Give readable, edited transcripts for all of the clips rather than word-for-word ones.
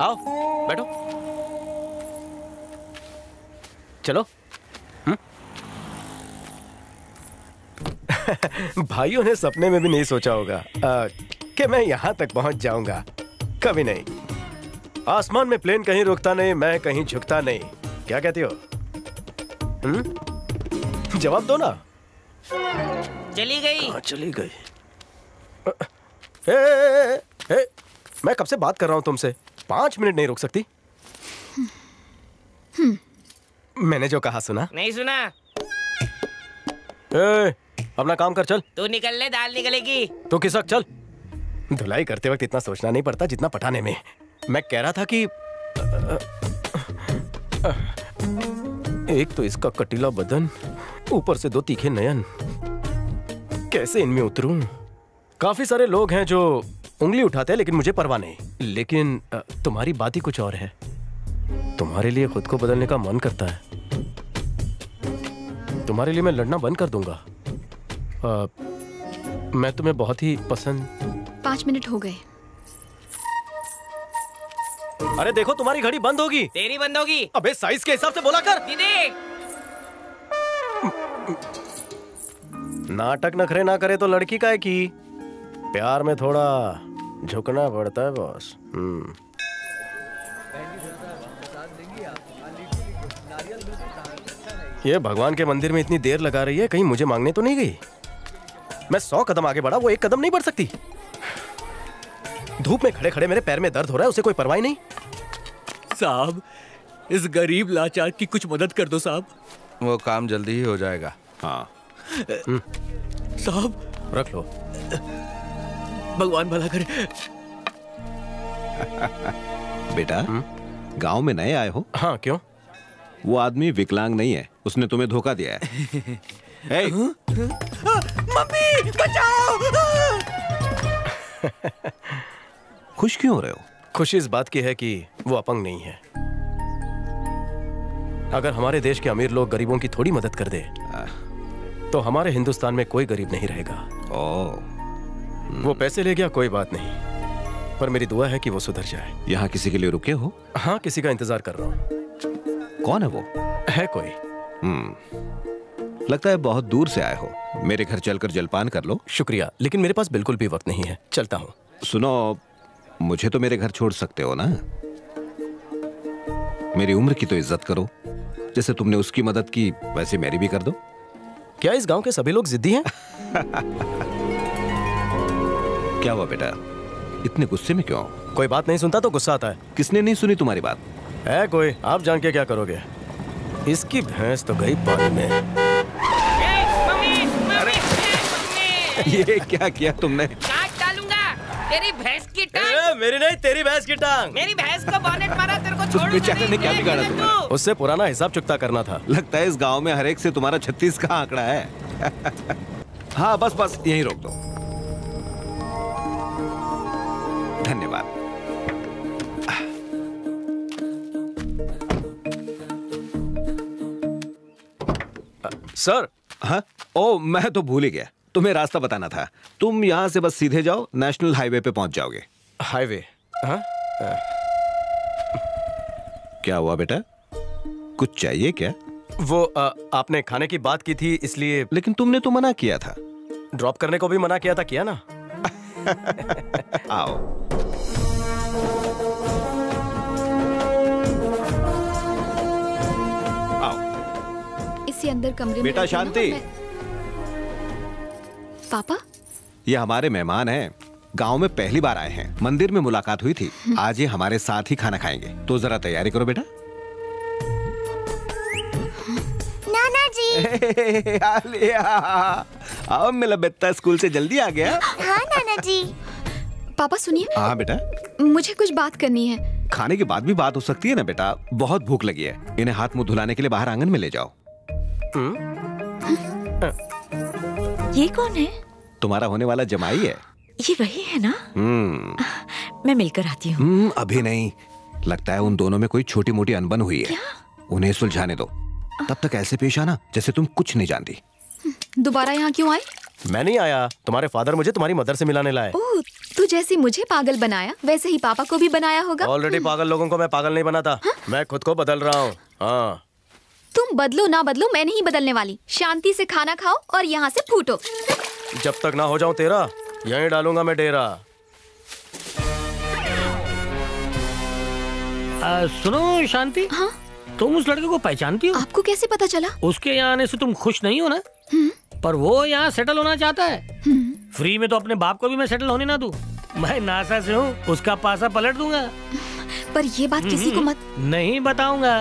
आओ बैठो। चलो। भाइयों ने सपने में भी नहीं सोचा होगा कि मैं यहां तक पहुंच जाऊंगा। कभी नहीं। आसमान में प्लेन कहीं रुकता नहीं, मैं कहीं झुकता नहीं। क्या कहती हो? जवाब दो ना। चली गई। हाँ, चली गई। ए, मैं कब से बात कर रहा हूं तुमसे, 5 मिनट नहीं रुक सकती? मैंने जो कहा सुना? नहीं सुना। अपना काम कर, चल। तू निकल ले, दाल निकलेगी। तू किसक, चल। धुलाई करते वक्त इतना सोचना नहीं पड़ता जितना पटाने में। मैं कह रहा था कि एक तो इसका कटीला बदन, ऊपर से 2 तीखे नयन, कैसे इनमें उतरूं? काफी सारे लोग हैं जो उंगली उठाते हैं लेकिन मुझे परवाह नहीं। लेकिन तुम्हारी बात ही कुछ और है। तुम्हारे लिए खुद को बदलने का मन करता है। तुम्हारे लिए मैं लड़ना बंद कर दूंगा। मैं तुम्हें बहुत ही पसंद। 5 मिनट हो गए। अरे देखो, तुम्हारी घड़ी बंद होगी। तेरी बंद होगी। अबे साइज के हिसाब से बोला कर। दीदी नाटक नखरे ना करे तो लड़की का है कि प्यार में थोड़ा झुकना पड़ता है बॉस। ये भगवान के मंदिर में इतनी देर लगा रही है, कहीं मुझे मांगने तो नहीं गई? मैं 100 कदम आगे बढ़ा, वो 1 कदम नहीं बढ़ सकती। धूप में खड़े खड़े मेरे पैर में दर्द हो रहा है, उसे कोई परवाह नहीं। साहब, इस गरीब लाचार की कुछ मदद कर दो साहब। वो काम जल्दी ही हो जाएगा। हाँ साहब, रख लो। भगवान भला करे। बेटा, गांव में नए आए हो? हाँ, क्यों? वो आदमी विकलांग नहीं है, उसने तुम्हें धोखा दिया है। मम्मी बचाओ! खुश क्यों हो रहे हो? खुशी इस बात की है कि वो अपंग नहीं है। अगर हमारे देश के अमीर लोग गरीबों की थोड़ी मदद कर दे तो हमारे हिंदुस्तान में कोई गरीब नहीं रहेगा। वो पैसे ले गया, कोई बात नहीं, पर मेरी दुआ है कि वो सुधर जाए। यहाँ किसी के लिए रुके हो? हाँ, किसी का इंतजार कर रहा हूँ। कौन है वो? है कोई? लगता है बहुत दूर से आए हो। मेरे घर चलकर जलपान कर लो। शुक्रिया, लेकिन मेरे पास बिल्कुल भी वक्त नहीं है। चलता हूँ। सुनो, मुझे तो मेरे घर छोड़ सकते हो ना? मेरी उम्र की तो इज्जत करो। जैसे तुमने उसकी मदद की वैसे मेरी भी कर दो। क्या इस गांव के सभी लोग जिद्दी हैं? क्या हुआ बेटा, इतने गुस्से में क्यों? कोई बात नहीं सुनता तो गुस्सा आता है। किसने नहीं सुनी तुम्हारी बात? है कोई? आप जान के क्या करोगे? इसकी भैंस तो गई पानी में। ये क्या किया तुमने? काट डालूंगा तेरी भैंस की टांग। मेरी नहीं, तेरी भैंस की टांग। मेरी भैंस को बॉनेट मारा, तेरे को छोड़ूंगा बेचारे ने क्या बिगाड़ा तुम्हें? उससे पुराना हिसाब चुकता करना था। लगता है इस गांव में हर एक से तुम्हारा 36 का आंकड़ा है। हाँ, बस बस यहीं रोक दो। धन्यवाद। सर। हाँ? ओ, मैं तो भूल ही गया, तुम्हें रास्ता बताना था। तुम यहाँ से बस सीधे जाओ, नेशनल हाईवे पे पहुंच जाओगे। हाईवे? हाँ? क्या हुआ बेटा, कुछ चाहिए क्या? वो आपने खाने की बात की थी इसलिए। लेकिन तुमने तो मना किया था। ड्रॉप करने को भी मना किया था, किया ना? आओ। आओ। इसी अंदर कमरे में। बेटा शांति। पापा, ये हमारे मेहमान हैं। गांव में पहली बार आए हैं। मंदिर में मुलाकात हुई थी, आज ये हमारे साथ ही खाना खाएंगे। तो जरा तैयारी करो बेटा। नाना जी। आओ, मेरा बेटा स्कूल से जल्दी आ गया। हाँ नाना जी। पापा सुनिए। हाँ बेटा, मुझे कुछ बात करनी है। खाने के बाद भी बात हो सकती है ना बेटा। बहुत भूख लगी है। इन्हें हाथ मुंह धुलाने के लिए बाहर आंगन में ले जाओ। ये कौन है? तुम्हारा होने वाला जमाई है। ये वही है ना? मैं मिलकर आती हूँ। अभी नहीं, लगता है उन दोनों में कोई छोटी मोटी अनबन हुई है। उन्हें सुलझाने दो। तब तक ऐसे पेश आना जैसे तुम कुछ नहीं जानती। दोबारा यहाँ क्यों आए? मैं नहीं आया, तुम्हारे फादर मुझे तुम्हारी मदर से मिलाने लाए। ओह, तू जैसे मुझे पागल बनाया वैसे ही पापा को भी बनाया होगा। ऑलरेडी पागल लोगों को मैं पागल नहीं बनाता। मैं खुद को बदल रहा हूँ। हाँ, तुम बदलो ना बदलो, मैं नहीं बदलने वाली। शांति से खाना खाओ और यहाँ से फूटो। जब तक ना हो जाऊं तेरा, यहीं डालूंगा मैं डेरा। सुनो शांति। हाँ? तुम उस लड़के को पहचानती हो? आपको कैसे पता चला? उसके यहाँ आने से तुम खुश नहीं हो ना? पर वो यहाँ सेटल होना चाहता है। फ्री में तो अपने बाप को भी मैं सेटल होने ना दूं। मैं नासा से हूँ, उसका पासा पलट दूंगा। पर ये बात किसी को मत। नहीं बताऊंगा।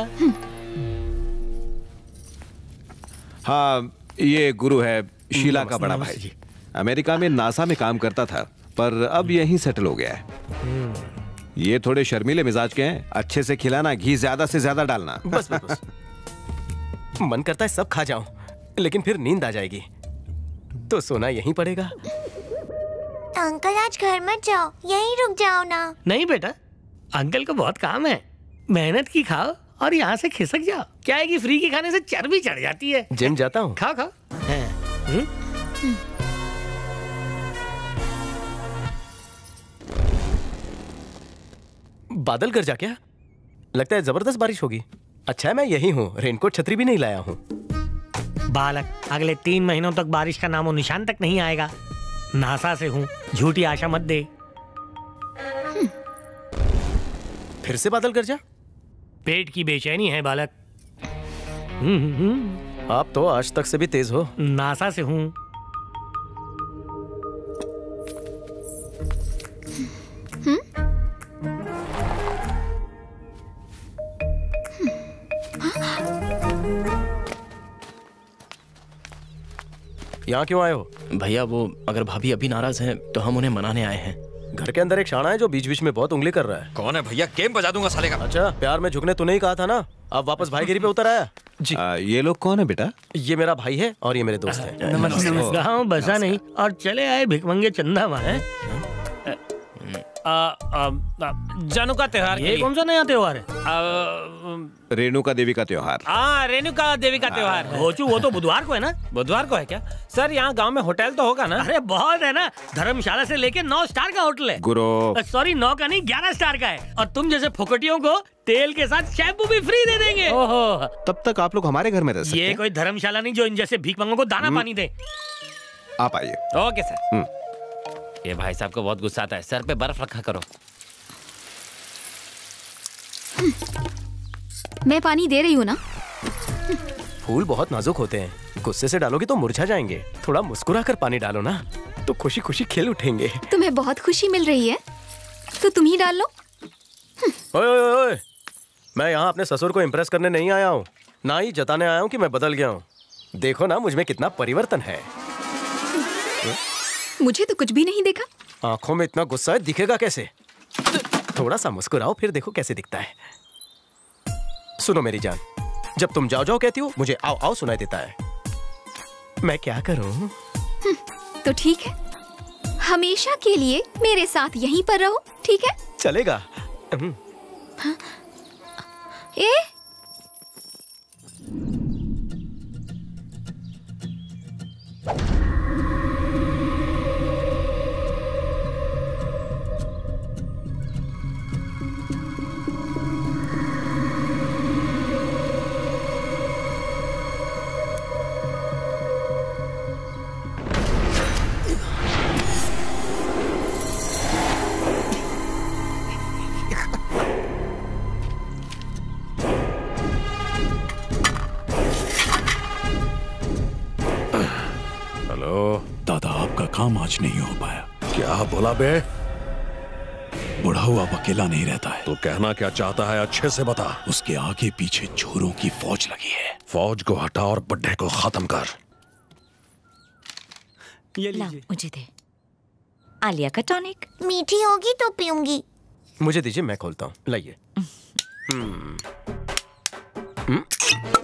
हाँ, ये गुरु है, शीला का बड़ा भाई। अमेरिका में नासा में काम करता था, पर अब यहीं सेटल हो गया है। ये थोड़े शर्मीले मिजाज के हैं। अच्छे से खिलाना, घी ज्यादा से ज्यादा डालना। बस बस बस। मन करता है सब खा जाऊं, लेकिन फिर नींद आ जाएगी, तो सोना यहीं पड़ेगा। अंकल आज घर मत जाओ, यहीं रुक जाओ ना। नहीं बेटा, अंकल को बहुत काम है। मेहनत की खाओ और यहाँ से खिसक जाओ। क्या है कि फ्री के खाने से चर्बी चढ़ जाती है। जिम जाता हूँ। खाओ खाओ। बादल कर जा क्या? लगता है जबरदस्त बारिश होगी। अच्छा है मैं यही हूँ, रेनकोट छतरी भी नहीं लाया हूँ। बालक, अगले 3 महीनों तक बारिश का नामो निशान तक नहीं आएगा। नासा से हूँ, झूठी आशा मत दे। फिर से बादल कर जा। पेट की बेचैनी है बालक। आप तो आज तक से भी तेज हो। नासा से हूँ। यहाँ क्यों आए हो? भैया वो अगर भाभी अभी नाराज हैं तो हम उन्हें मनाने आए हैं। घर के अंदर एक शाना है जो बीच बीच में बहुत उंगली कर रहा है। कौन है भैया? गेम बजा दूंगा साले का। अच्छा, प्यार में झुकने तूने ही कहा था ना। अब वापस भाईगिरी पे उतर आया जी। ये लोग कौन है बेटा? ये मेरा भाई है और ये मेरे दोस्त हैं। गाँव बसा नहीं और चले आए भिखमंगे चंदा माँ। जानू का त्योहार ये कौन सा नया त्योहार है? रेणुका देवी का त्योहार। हाँ, रेणुका देवी का त्योहार। भोचू, वो तो बुधवार को है ना? बुधवार को है क्या सर? यहाँ गांव में होटल तो होगा ना? अरे बहुत है ना, धर्मशाला से लेके 9 स्टार का होटल है। गुरु सॉरी, 9 का नहीं 11 स्टार का है। और तुम जैसे फुकटियों को तेल के साथ शैम्पू भी फ्री दे देंगे। ओहो, तब तक आप लोग हमारे घर में रह सकते हैं। ये कोई धर्मशाला नहीं जो इन जैसे भीखमंगों को दाना पानी दे। आप आइए। Okay sir. ये भाई साहब को बहुत गुस्सा आता है, सर पे बर्फ रखा करो। मैं पानी दे रही हूँ ना। फूल बहुत नाजुक होते हैं, गुस्से से डालोगी तो मुरझा जाएंगे। थोड़ा मुस्कुरा कर पानी डालो ना, तो खुशी खुशी खिल उठेंगे। तुम्हें बहुत खुशी मिल रही है तो तुम ही डाल लो। ओए ओए ओए, मैं यहाँ अपने ससुर को इम्प्रेस करने नहीं आया हूँ, ना ही जताने आया हूँ कि मैं बदल गया हूँ। देखो ना मुझ में कितना परिवर्तन है। मुझे तो कुछ भी नहीं देखा। आंखों में इतना गुस्सा है, दिखेगा कैसे? थोड़ा सा मुस्कुराओ, फिर देखो कैसे दिखता है। सुनो मेरी जान, जब तुम जाओ जाओ कहती हो, मुझे आओ आओ सुनाई देता है। मैं क्या करूं? तो ठीक है, हमेशा के लिए मेरे साथ यहीं पर रहो, ठीक है? चलेगा। ए? दादा, आपका काम आज नहीं हो पाया। क्या बोला बे? बुढ़ा हुआ अब अकेला नहीं रहता है। तो कहना क्या चाहता है, अच्छे से बता। उसके आगे पीछे चोरों की फौज लगी है। फौज को हटा और बुड्ढे को खत्म कर। ये लीजिए। मुझे दे। आलिया का टॉनिक। मीठी होगी तो पीऊंगी। मुझे दीजिए, मैं खोलता हूँ। लाइए।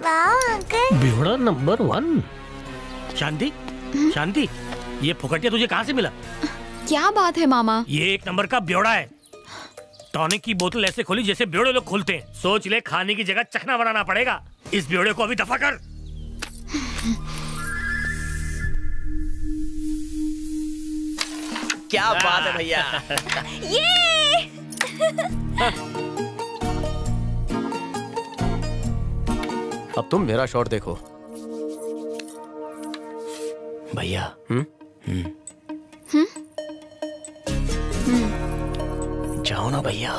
वाह अंकल। बेवड़ा नंबर 1। शांति, शांति, ये फुकटिया तुझे कहाँ से मिला? क्या बात है मामा? ये 1 नंबर का ब्योड़ा है। टॉनिक की बोतल ऐसे खोली जैसे ब्योड़े लोग खोलते हैं। सोच ले, खाने की जगह चखना बनाना पड़ेगा। इस ब्योड़े को अभी दफा कर। क्या बात है भैया। ये अब तुम मेरा शॉट देखो भैया। जाओ ना भैया।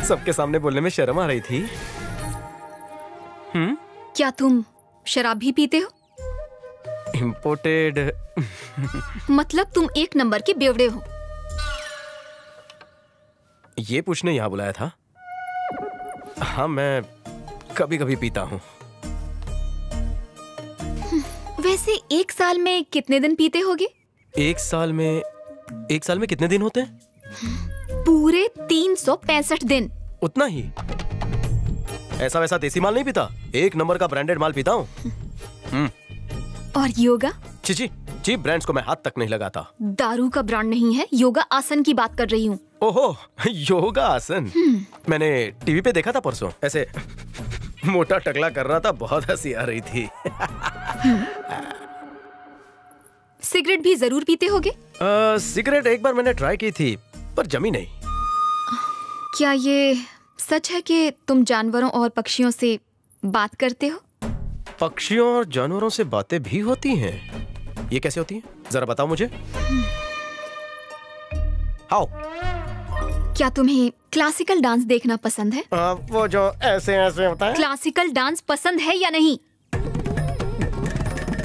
सबके सामने बोलने में शर्म आ रही थी। क्या तुम शराब भी पीते हो? इम्पोर्टेड। मतलब तुम एक नंबर के बेवड़े हो। ये पूछने यहाँ बुलाया था? हाँ, मैं कभी कभी पीता हूँ। वैसे एक साल में कितने दिन पीते होगे? एक साल में कितने दिन होते हैं? पूरे 365 दिन। उतना ही? ऐसा वैसा देसी माल नहीं पीता, एक नंबर का ब्रांडेड माल पीता हूँ। और योगा? चीप ब्रांड्स को मैं हाथ तक नहीं लगाता। दारू का ब्रांड नहीं है, योगा आसन की बात कर रही हूँ। ओहो, योगा आसन। मैंने टीवी पे देखा था परसों, ऐसे मोटा टकला कर रहा था, बहुत हंसी आ रही थी। सिगरेट भी जरूर पीते होगे? सिगरेट एक बार मैंने ट्राई की थी, पर जमी नहीं। क्या ये सच है कि तुम जानवरों और पक्षियों से बात करते हो? पक्षियों और जानवरों से बातें भी होती हैं? ये कैसे होती हैं? जरा बताओ मुझे। हाउ? क्या तुम्हें क्लासिकल डांस देखना पसंद है? वो जो ऐसे ऐसे होता है। क्लासिकल डांस पसंद है या नहीं?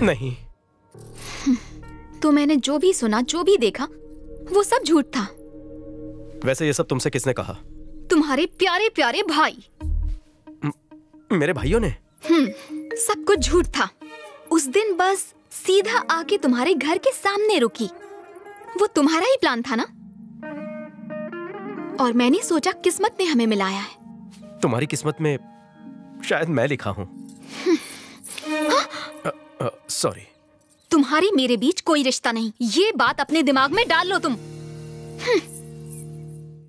नहीं। तो मैंने जो भी सुना, जो भी देखा, वो सब झूठ था। वैसे ये सब तुमसे किसने कहा? तुम्हारे प्यारे प्यारे भाई। मेरे भाइयों ने? सब कुछ झूठ था। उस दिन बस सीधा आके तुम्हारे घर के सामने रुकी। वो तुम्हारा ही प्लान था ना? और मैंने सोचा किस्मत ने हमें मिलाया है। तुम्हारी किस्मत में शायद मैं लिखा हूँ। सॉरी। तुम्हारी मेरे बीच कोई रिश्ता नहीं, ये बात अपने दिमाग में डाल लो तुम।